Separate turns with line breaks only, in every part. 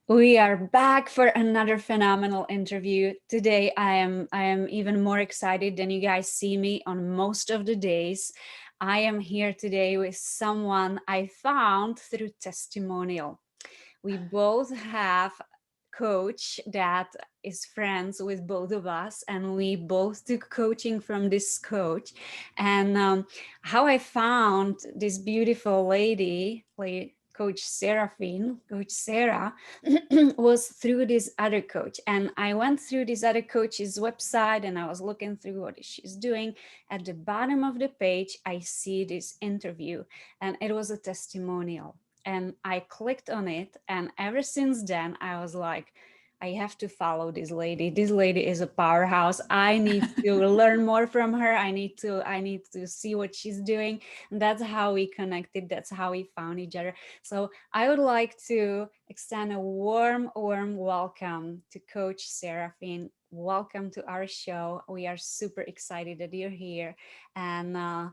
We are back for another phenomenal interview. Today I am even more excited than you guys see me on most of the days. I am here today with someone I found through testimonial. We both have coach that is friends with both of us, and we both took coaching from this coach. And how I found this beautiful lady, Coach Seraphine, Coach Sarah, was through this other coach. And I went through this other coach's website and I was looking through what she's doing. At the bottom of the page, I see this interview, and it was a testimonial. And I clicked on it, and ever since then I was like, I have to follow this lady. This lady is a powerhouse. I need to learn more from her. I need to see what she's doing. And that's how we connected. That's how we found each other. So I would like to extend a warm welcome to Coach Seraphine. Welcome to our show. We are super excited that you're here. And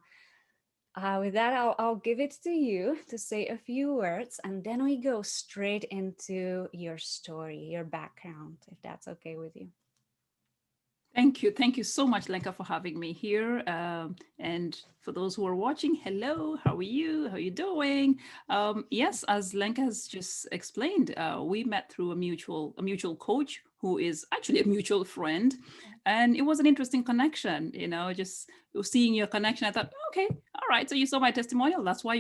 with that, I'll give it to you to say a few words, and then we go straight into your story, your background, if that's okay with you.
Thank you. Thank you so much, Lenka, for having me here. And for those who are watching, hello, how are you? How are you doing? Yes, as Lenka has just explained, we met through a mutual coach who is actually a mutual friend. And it was an interesting connection, just seeing your connection. I thought, okay, all right. So you saw my testimonial. That's why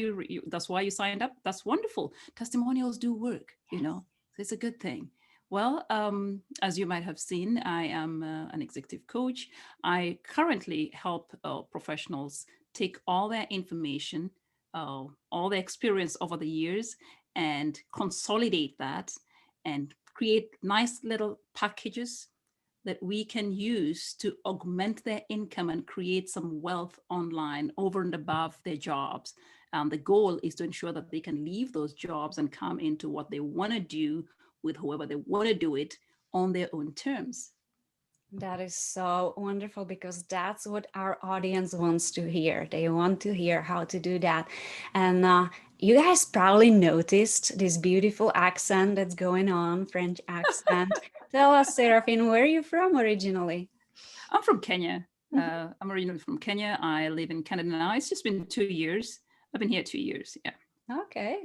that's why you signed up. That's wonderful. Testimonials do work, So it's a good thing. Well, as you might have seen, I am an executive coach. I currently help professionals take all their information, all their experience over the years, and consolidate that and create nice little packages that we can use to augment their income and create some wealth online over and above their jobs. The goal is to ensure that they can leave those jobs and come into what they want to do with whoever they want to do it on their own terms.
That is so wonderful because that's what our audience wants to hear. They want to hear how to do that. And you guys probably noticed this beautiful accent that's going on, French accent. Tell us, Seraphine, where are you from originally?
I'm from Kenya. I'm originally from Kenya. I live in Canada now. It's just been 2 years. I've been here 2 years. Yeah.
Okay,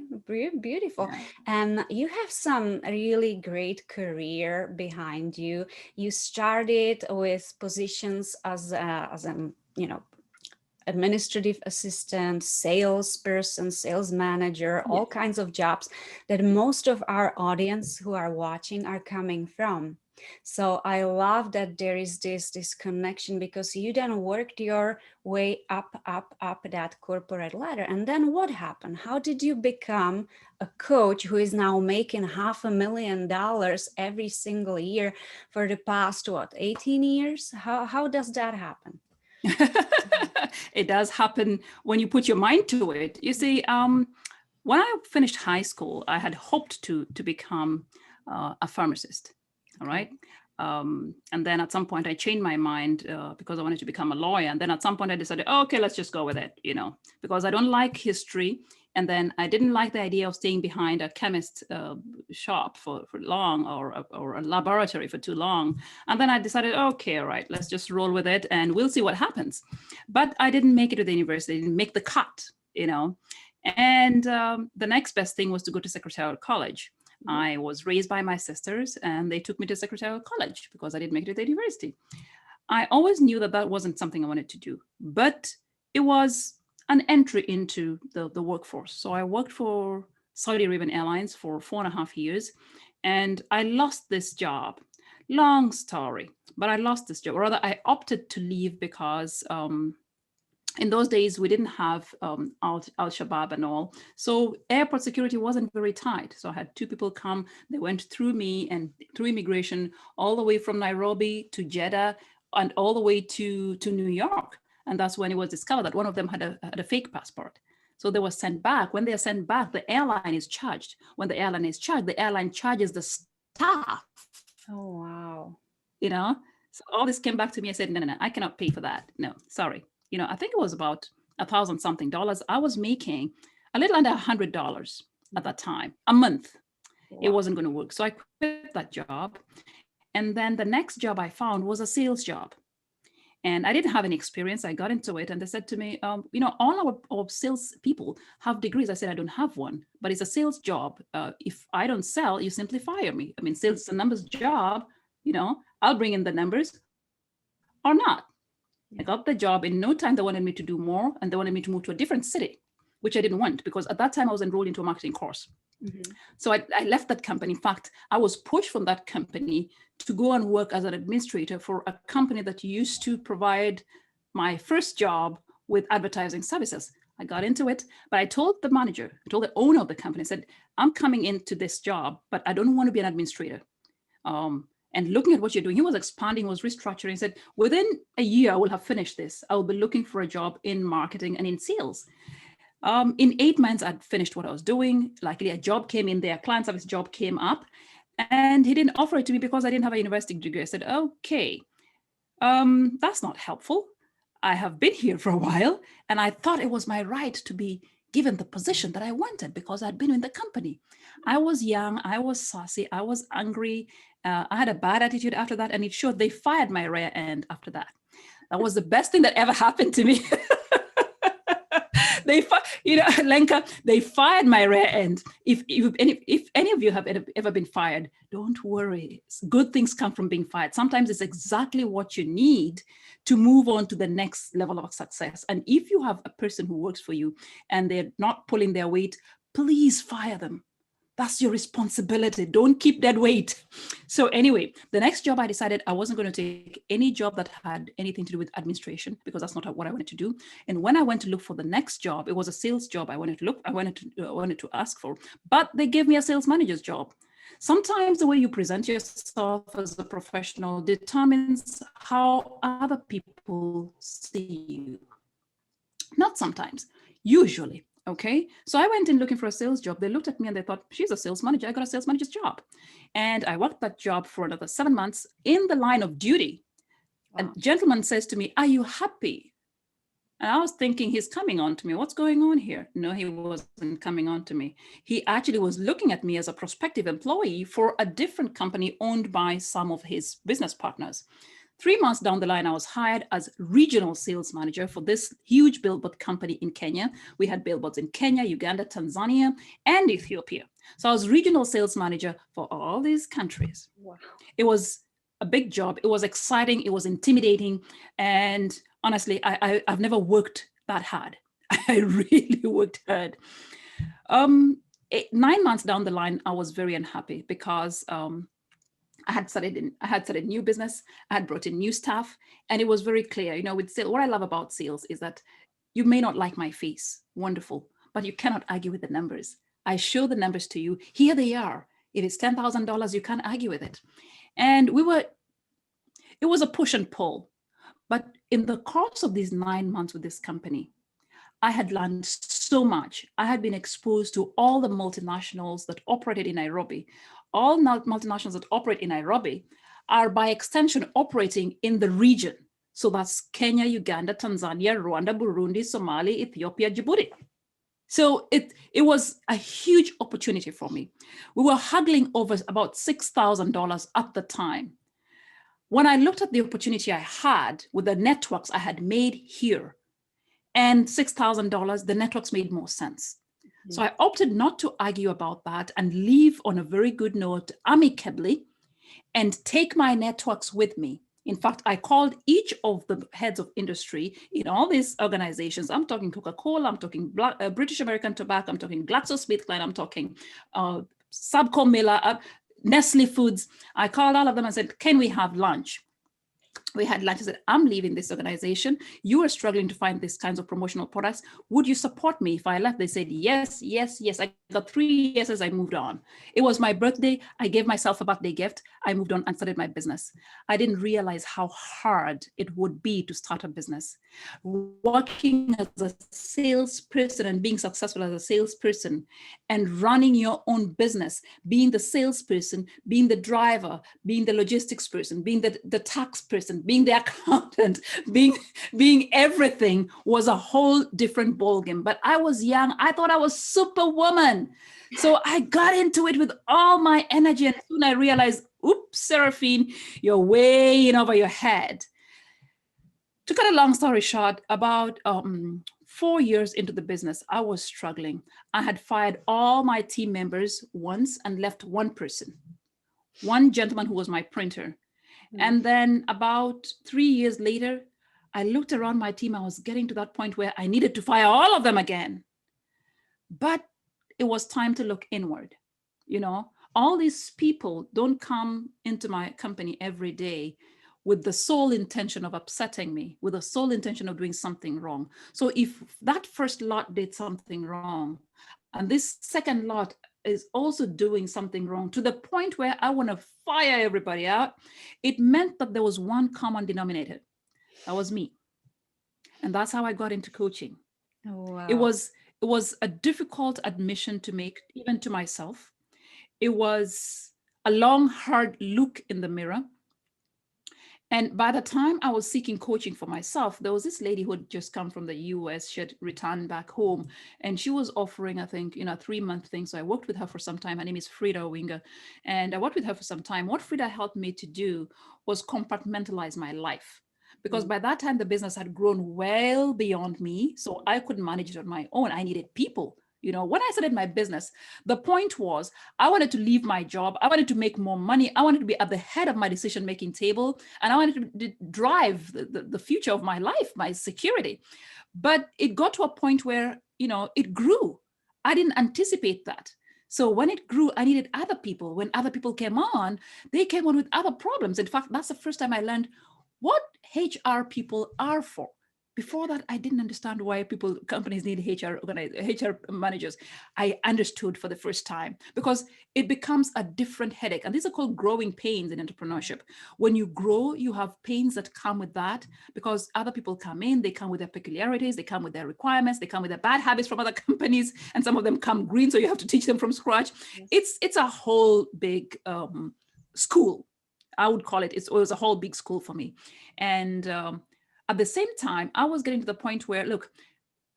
beautiful.
Yeah.
And you have some really great career behind you. You started with positions as a you know administrative assistant, salesperson, sales manager, all
Yes.
kinds of jobs that most of our audience who are watching are coming from. So I love that there is this connection because you then worked your way up that corporate ladder. And then what happened? How did you become a coach who is now making $500,000 every single year for the past, what, 18 years? How does that happen?
It does happen when you put your mind to it. You see, when I finished high school, I had hoped to become a pharmacist. All
Okay.
right. And then at some point I changed my mind because I wanted to become a lawyer. And then at some point I decided, oh, okay, let's just go with it, because I don't like history. And then I didn't like the idea of staying behind a chemist shop for long, or a laboratory for too long. And then I decided, okay, all right, let's just roll with it and we'll see what happens. But I didn't make it to the university, I didn't make the cut. And the next best thing was to go to secretarial college.
Mhm.
I was raised by my sisters and they took me to secretarial college because I didn't make it to the university. I always knew that that wasn't something I wanted to do, but it was an entry into the workforce. So I worked for Saudi Arabian Airlines for 4.5 years, and I lost this job. Long story, but I lost this job. Or rather, I opted to leave because in those days we didn't have al-Shabaab and all, so airport security wasn't very tight. So I had two people come, they went through me and through immigration all the way from Nairobi to Jeddah and all the way to New York. And that's when it was discovered that one of them had a fake passport. So they were sent back. When they are sent back, the airline is charged. When the airline is charged, the airline charges the staff.
Oh, wow.
you know so all this came back to me. I said, no, I cannot pay for that. No, sorry. I think it was about 1,000 something dollars. I was making a little under $100 at that time, a month. It
Wow.
wasn't going to work. So I quit that job. And then the next job I found was a sales job. And I didn't have any experience. I got into it and they said to me, all our sales people have degrees. I said, I don't have one, but it's a sales job. If I don't sell, you simply fire me. I mean, sales is a numbers job, I'll bring in the numbers or not. I got the job. In no time, they wanted me to do more and they wanted me to move to a different city, which I didn't want because at that time I was enrolled into a marketing course.
Mm-hmm.
So I left that company. In fact, I was pushed from that company to go and work as an administrator for a company that used to provide my first job with advertising services. I got into it, but I told the manager, I told the owner of the company, I said, I'm coming into this job, but I don't want to be an administrator. And looking at what you're doing, he was expanding, was restructuring. He said, within a year, I will have finished this. I will be looking for a job in marketing and in sales. In 8 months, I'd finished what I was doing. Likely a job came in there, a client service job came up, and he didn't offer it to me because I didn't have a university degree. I said, okay, that's not helpful. I have been here for a while, and I thought it was my right to be given the position that I wanted because I'd been in the company. I was young, I was saucy, I was angry. I had a bad attitude after that, and it showed. They fired my rear end after that. That was the best thing that ever happened to me. Lenka, they fired my rear end. If any of you have ever been fired, don't worry. Good things come from being fired. Sometimes it's exactly what you need to move on to the next level of success. And if you have a person who works for you and they're not pulling their weight, please fire them. That's your responsibility. Don't keep that weight. So anyway, the next job I decided I wasn't going to take any job that had anything to do with administration because that's not what I wanted to do. And when I went to look for the next job, it was a sales job I wanted to ask for, but they gave me a sales manager's job. Sometimes the way you present yourself as a professional determines how other people see you. Not sometimes, usually. Okay. So I went in looking for a sales job. They looked at me and they thought, she's a sales manager. I got a sales manager's job. And I worked that job for another 7 months in the line of duty. Wow. A gentleman says to me, are you happy? And I was thinking, he's coming on to me. What's going on here? No, he wasn't coming on to me. He actually was looking at me as a prospective employee for a different company owned by some of his business partners. 3 months down the line, I was hired as regional sales manager for this huge billboard company in Kenya. We had billboards in Kenya, Uganda, Tanzania, and Ethiopia. So I was regional sales manager for all these countries. Wow. It was a big job. It was exciting. It was intimidating. And honestly, I've never worked that hard. I really worked hard. 9 months down the line, I was very unhappy because I had started new business. I had brought in new staff, and it was very clear. With sales, what I love about sales is that you may not like my face, wonderful, but you cannot argue with the numbers. I show the numbers to you. Here they are. If it's $10,000, you can't argue with it. And it was a push and pull. But in the course of these 9 months with this company, I had learned so much. I had been exposed to all the multinationals that operated in Nairobi. All multinationals that operate in Nairobi are by extension operating in the region. So that's Kenya, Uganda, Tanzania, Rwanda, Burundi, Somalia, Ethiopia, Djibouti. So it was a huge opportunity for me. We were haggling over about $6,000 at the time. When I looked at the opportunity I had with the networks I had made here and $6,000, the networks made more sense. Mm-hmm. So I opted not to argue about that and leave on a very good note amicably and take my networks with me. In fact, I called each of the heads of industry in all these organizations. I'm talking Coca-Cola, I'm talking British American Tobacco, I'm talking GlaxoSmithKline, I'm talking Subco Miller, Nestle Foods. I called all of them and said, can we have lunch? We had lunch. I said, I'm leaving this organization. You are struggling to find these kinds of promotional products. Would you support me if I left? They said, yes, yes, yes. I got 3 years as I moved on. It was my birthday. I gave myself a birthday gift. I moved on and started my business. I didn't realize how hard it would be to start a business. Working as a salesperson and being successful as a salesperson and running your own business, being the salesperson, being the driver, being the logistics person, being the tax person, being the accountant, being everything was a whole different ballgame. But I was young. I thought I was superwoman. So I got into it with all my energy. And soon I realized, oops, Seraphine, you're way in over your head. To cut a long story short, about 4 years into the business, I was struggling. I had fired all my team members once and left one person, one gentleman who was my printer. And then about 3 years later, I looked around my team. I was getting to that point where I needed to fire all of them again. But it was time to look inward. You know, all these people don't come into my company every day with the sole intention of upsetting me, with the sole intention of doing something wrong. So if that first lot did something wrong, and this second lot is also doing something wrong to the point where I want to fire everybody out, it meant that there was one common denominator. That was me. And that's how I got into coaching.
Oh,
It
wow.
was it was a difficult admission to make, even to myself. It was a long, hard look in the mirror. And by the time I was seeking coaching for myself, there was this lady who had just come from the US. She had returned back home and she was offering, I think, a 3-month thing. So I worked with her for some time. Her name is Frida Winger. And I worked with her for some time. What Frida helped me to do was compartmentalize my life. Because by that time, the business had grown well beyond me. So I couldn't manage it on my own. I needed people. When I started my business, the point was I wanted to leave my job. I wanted to make more money. I wanted to be at the head of my decision-making table. And I wanted to drive the future of my life, my security. But it got to a point where, it grew. I didn't anticipate that. So when it grew, I needed other people. When other people came on, they came on with other problems. In fact, that's the first time I learned what HR people are for. Before that, I didn't understand why companies need HR managers. I understood for the first time because it becomes a different headache. And these are called growing pains in entrepreneurship. When you grow, you have pains that come with that because other people come in, they come with their peculiarities, they come with their requirements, they come with their bad habits from other companies, and some of them come green, so you have to teach them from scratch. It's a whole big school. I would call it. It was a whole big school for me. And at the same time, I was getting to the point where, look,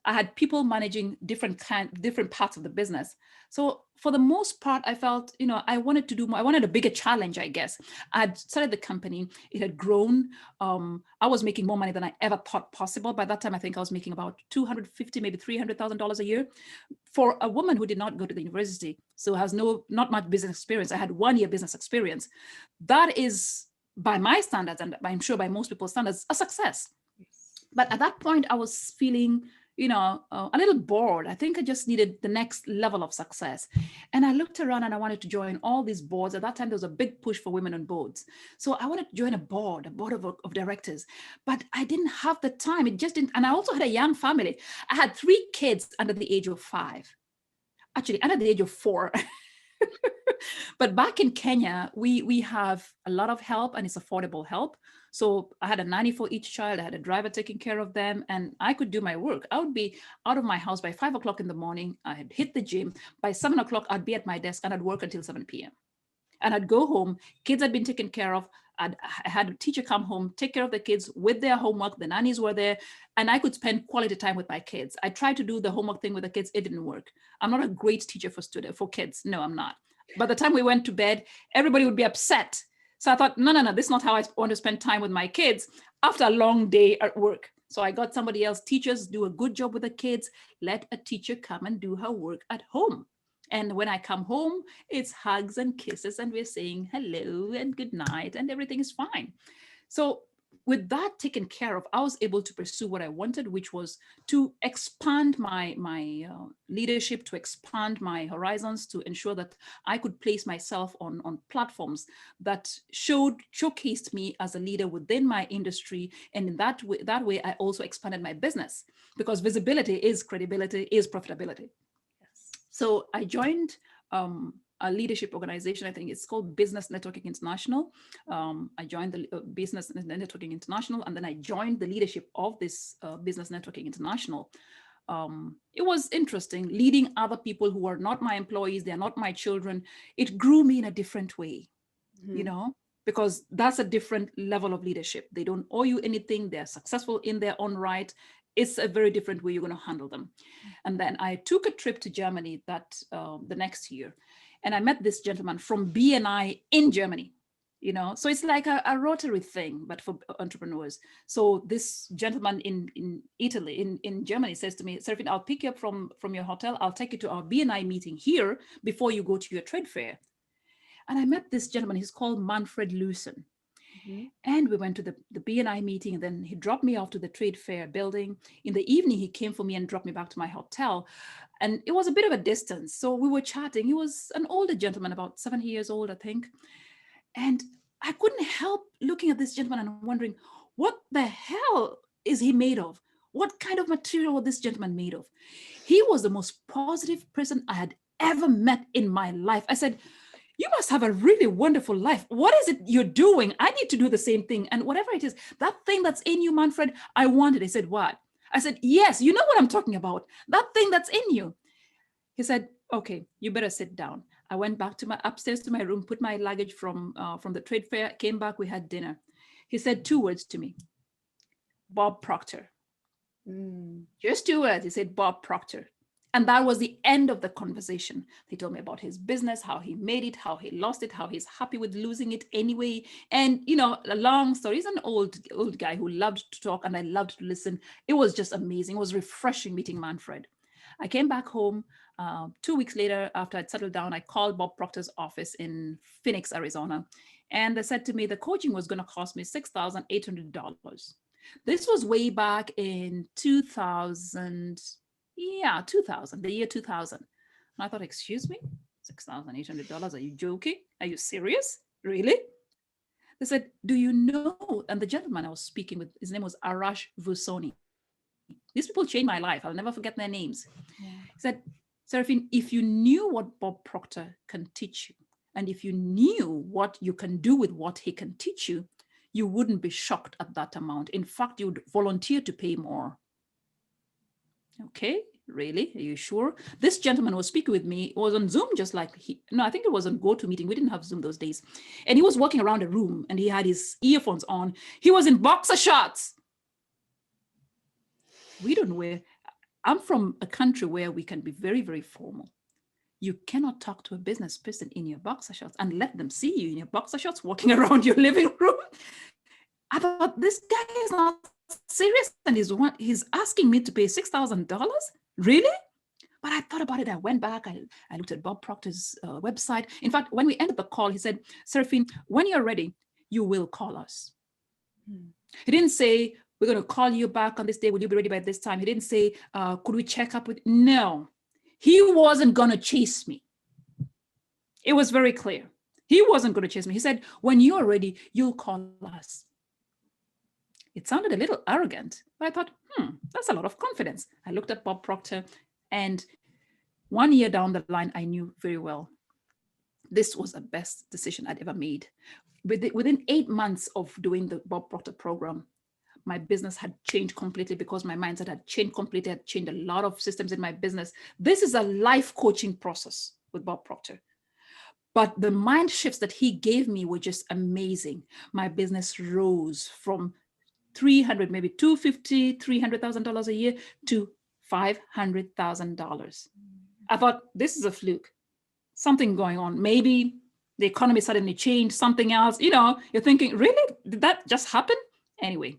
I had people managing different parts of the business. So for the most part, I felt, I wanted to do more. I wanted a bigger challenge, I guess. I had started the company. It had grown. I was making more money than I ever thought possible. By that time, I think I was making about $250, maybe $300,000 a year for a woman who did not go to the university. So has not much business experience. I had 1 year business experience. That is, by my standards, and I'm sure by most people's standards, a success. But at that point, I was feeling, a little bored. I think I just needed the next level of success. And I looked around and I wanted to join all these boards. At that time, there was a big push for women on boards. So I wanted to join a board of directors, but I didn't have the time. It just didn't. And I also had a young family. I had 3 kids under the age of 5, actually under the age of 4. But back in Kenya, we have a lot of help and it's affordable help. So I had a nanny for each child. I had a driver taking care of them and I could do my work. I would be out of my house by 5 o'clock in the morning. I had hit the gym. By 7 o'clock, I'd be at my desk and I'd work until 7 p.m. And I'd go home. Kids had been taken care of. I had a teacher come home, take care of the kids with their homework. The nannies were there and I could spend quality time with my kids. I tried to do the homework thing with the kids. It didn't work. I'm not a great teacher for kids. No, I'm not. By the time we went to bed, everybody would be upset. So I thought, no, this is not how I want to spend time with my kids after a long day at work. So I got somebody else. Teachers do a good job with the kids. Let a teacher come and do her work at home. And when I come home, it's hugs and kisses and we're saying hello and good night and everything is fine. So with that taken care of, I was able to pursue what I wanted, which was to expand my leadership, to expand my horizons, to ensure that I could place myself on platforms that showcased me as a leader within my industry. And in that way, I also expanded my business because visibility is credibility, is profitability. So I joined a leadership organization. I think it's called Business Networking International. I joined the Business Networking International, and then I joined the leadership of this Business Networking International. It was interesting leading other people who are not my employees. They're not my children. It grew me in a different way, because that's a different level of leadership. They don't owe you anything. They're successful in their own right. It's a very different way you're going to handle them. And then I took a trip to Germany the next year, and I met this gentleman from BNI in Germany. So it's like a rotary thing, but for entrepreneurs. So this gentleman in Italy, in Germany, says to me, Seraphine, I'll pick you up from your hotel. I'll take you to our BNI meeting here before you go to your trade fair. And I met this gentleman. He's called Manfred Lucen. Mm-hmm. And we went to the BNI meeting, and then he dropped me off to the trade fair building. In the evening, he came for me and dropped me back to my hotel. And it was a bit of a distance. So we were chatting. He was an older gentleman, about 70 years old, I think. And I couldn't help looking at this gentleman and wondering, what the hell is he made of? What kind of material was this gentleman made of? He was the most positive person I had ever met in my life. I said, you must have a really wonderful life. What is it you're doing? I need to do the same thing. And whatever it is, that thing that's in you, Manfred, I want it. He said, what? I said, yes, you know what I'm talking about. That thing that's in you. He said, okay, you better sit down. I went back to upstairs to my room, put my luggage from the trade fair, came back, we had dinner. He said 2 words to me, Bob Proctor. Just 2 words. He said, Bob Proctor. And that was the end of the conversation. He told me about his business, how he made it, how he lost it, how he's happy with losing it anyway. And, a long story. He's an old guy who loved to talk, and I loved to listen. It was just amazing. It was refreshing meeting Manfred. I came back home 2 weeks later after I'd settled down. I called Bob Proctor's office in Phoenix, Arizona. And they said to me the coaching was going to cost me $6,800. This was way back in 2000. Yeah, 2000, the year 2000. And I thought, excuse me, $6,800? Are you joking? Are you serious? Really? They said, do you know? And the gentleman I was speaking with, his name was Arash Vusoni. These people changed my life. I'll never forget their names. Yeah. He said, Seraphine, if you knew what Bob Proctor can teach you, and if you knew what you can do with what he can teach you, you wouldn't be shocked at that amount. In fact, you would volunteer to pay more. Okay, really? Are you sure? This gentleman was speaking with me. It was on Zoom, just like I think it was on GoToMeeting. We didn't have Zoom those days. And he was walking around a room and he had his earphones on. He was in boxer shorts. We don't wear, I'm from a country where we can be very, very formal. You cannot talk to a business person in your boxer shorts and let them see you in your boxer shorts walking around your living room. I thought, this guy is not serious, and he's asking me to pay $6,000? Really? But I thought about it. I went back. I looked at Bob Proctor's website. In fact, when we ended the call, he said, Seraphine, when you're ready, you will call us. He didn't say, we're going to call you back on this day. Will you be ready by this time? He didn't say, could we check up with? No, he wasn't going to chase me. It was very clear. He wasn't going to chase me. He said, when you're ready, you'll call us. It sounded a little arrogant, but I thought, that's a lot of confidence. I looked at Bob Proctor, and 1 year down the line, I knew very well this was the best decision I'd ever made. Within 8 months of doing the Bob Proctor program, my business had changed completely because my mindset had changed completely. I had changed a lot of systems in my business. This is a life coaching process with Bob Proctor. But the mind shifts that he gave me were just amazing. My business rose from $300,000, maybe $250,000, $300,000 a year to $500,000. I thought, this is a fluke. Something going on. Maybe the economy suddenly changed, something else. You're thinking, really? Did that just happen? Anyway,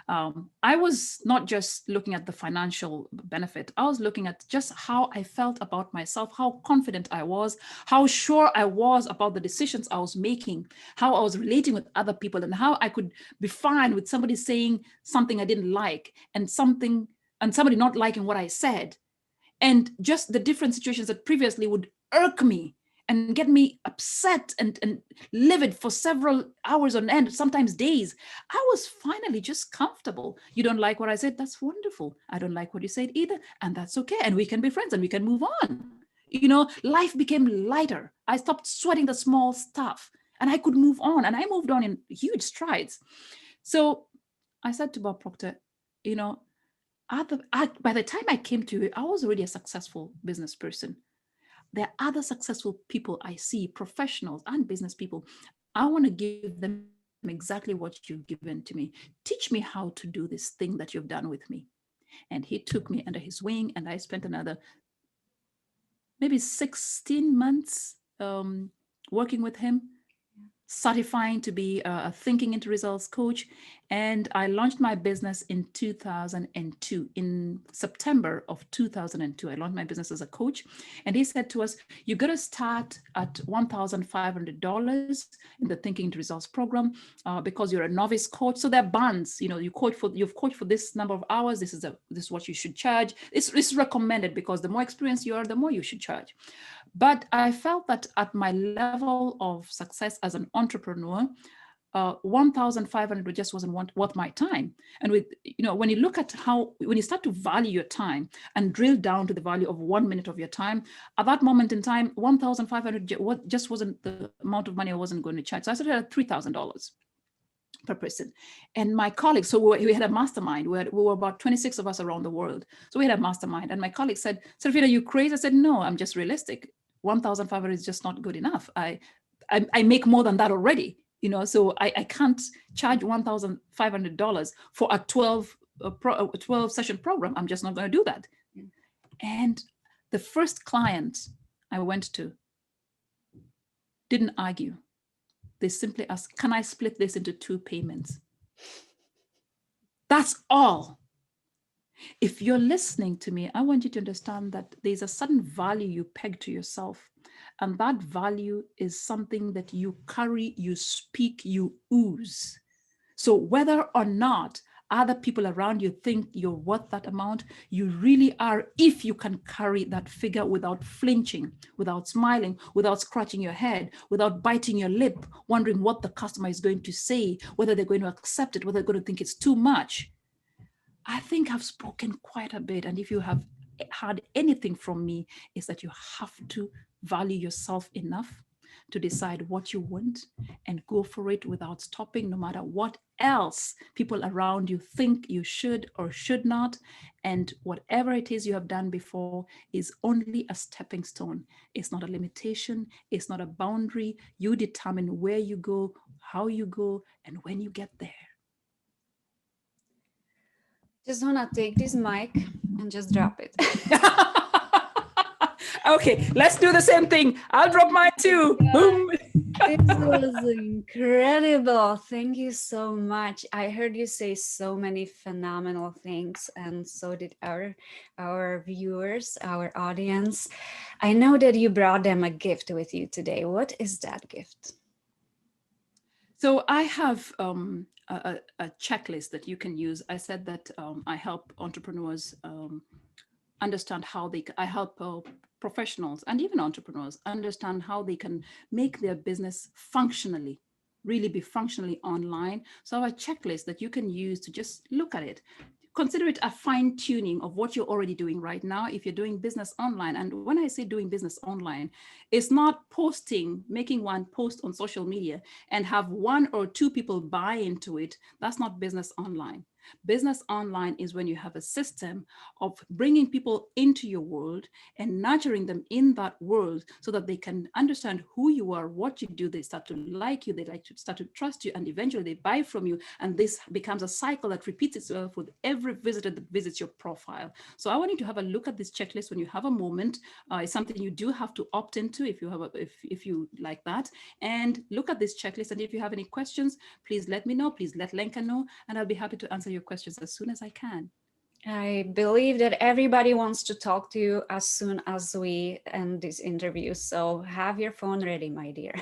I was not just looking at the financial benefit. I was looking at just how I felt about myself, how confident I was, how sure I was about the decisions I was making, how I was relating with other people, and how I could be fine with somebody saying something I didn't like and somebody not liking what I said. And just the different situations that previously would irk me and get me upset and livid for several hours on end, sometimes days. I was finally just comfortable. You don't like what I said? That's wonderful. I don't like what you said either. And that's okay. And we can be friends and we can move on. Life became lighter. I stopped sweating the small stuff and I could move on. And I moved on in huge strides. So I said to Bob Proctor, by the time I came to it, I was already a successful business person. There are other successful people I see, professionals and business people. I want to give them exactly what you've given to me. Teach me how to do this thing that you've done with me. And he took me under his wing, and I spent another maybe 16 months working with him, certifying to be a thinking into results coach. And I launched my business in 2002. In September of 2002, I launched my business as a coach. And he said to us, you got to start at $1,500 in the thinking into results program because you're a novice coach. So there are bands, you've coached for this number of hours. This is what you should charge. It's recommended because the more experienced you are, the more you should charge. But I felt that at my level of success as an entrepreneur, 1,500 just wasn't worth my time. And when you look at when you start to value your time and drill down to the value of 1 minute of your time, at that moment in time, 1,500 just wasn't the amount of money I wasn't going to charge. So I started at $3,000 per person. And my colleagues, so we had a mastermind. We were about 26 of us around the world. So we had a mastermind. And my colleague said, Seraphine, are you crazy? I said, no, I'm just realistic. 1,500 is just not good enough. I make more than that already, so I can't charge $1,500 for a 12 session program. I'm just not going to do that. Yeah. And the first client I went to didn't argue. They simply asked, can I split this into 2 payments? That's all. If you're listening to me, I want you to understand that there's a certain value you peg to yourself. And that value is something that you carry, you speak, you ooze. So whether or not other people around you think you're worth that amount, you really are, if you can carry that figure without flinching, without smiling, without scratching your head, without biting your lip, wondering what the customer is going to say, whether they're going to accept it, whether they're going to think it's too much. I think I've spoken quite a bit. And if you have heard anything from me, is that you have to value yourself enough to decide what you want and go for it without stopping, no matter what else people around you think you should or should not. And whatever it is you have done before is only a stepping stone. It's not a limitation. It's not a boundary. You determine where you go, how you go, and when you get there.
Just want to take this mic and just drop it.
Okay, let's do the same thing. I'll drop mine too. Boom.
This was incredible. Thank you so much. I heard you say so many phenomenal things, and so did our viewers, our audience. I know that you brought them a gift with you today. What is that gift?
So I have a checklist that you can use. I said that I help entrepreneurs understand how I help professionals and even entrepreneurs understand how they can make their business functionally, really be functionally online. So I have a checklist that you can use to just look at it. Consider it a fine tuning of what you're already doing right now if you're doing business online. And when I say doing business online, it's not making one post on social media and have 1 or 2 people buy into it. That's not business online. Business online is when you have a system of bringing people into your world and nurturing them in that world so that they can understand who you are, what you do. They start to like you, start to trust you, and eventually they buy from you. And this becomes a cycle that repeats itself with every visitor that visits your profile. So I want you to have a look at this checklist when you have a moment. It's something you do have to opt into if you like that. And look at this checklist. And if you have any questions, please let me know. Please let Lenka know, and I'll be happy to answer your questions as soon as I can.
I believe that everybody wants to talk to you as soon as we end this interview. So have your phone ready, my dear.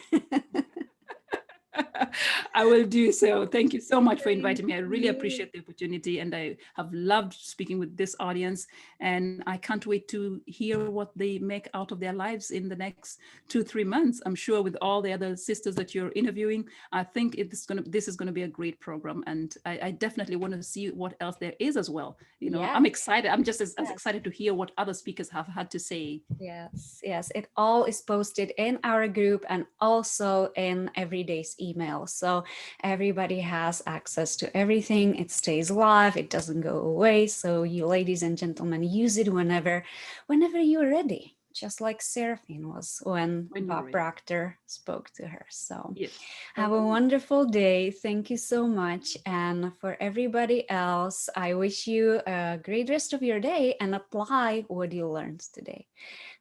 I will do so. Thank you so much for inviting me. I really appreciate the opportunity, and I have loved speaking with this audience, and I can't wait to hear what they make out of their lives in the next 2-3 months. I'm sure with all the other sisters that you're interviewing, I think this is going to be a great program, and I definitely want to see what else there is as well. I'm excited. I'm just as excited to hear what other speakers have had to say.
Yes. It all is posted in our group and also in Everyday's email. So everybody has access to everything. It stays live. It doesn't go away. So you ladies and gentlemen, use it whenever you're ready. just like Seraphine was when
When you're
Bob
ready.
Proctor spoke to her. So
Yes.
have a
Oh,
wonderful day. Thank you so much. And for everybody else, I wish you a great rest of your day and apply what you learned today.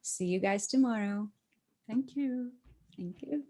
See you guys tomorrow.
thank you.
Thank you.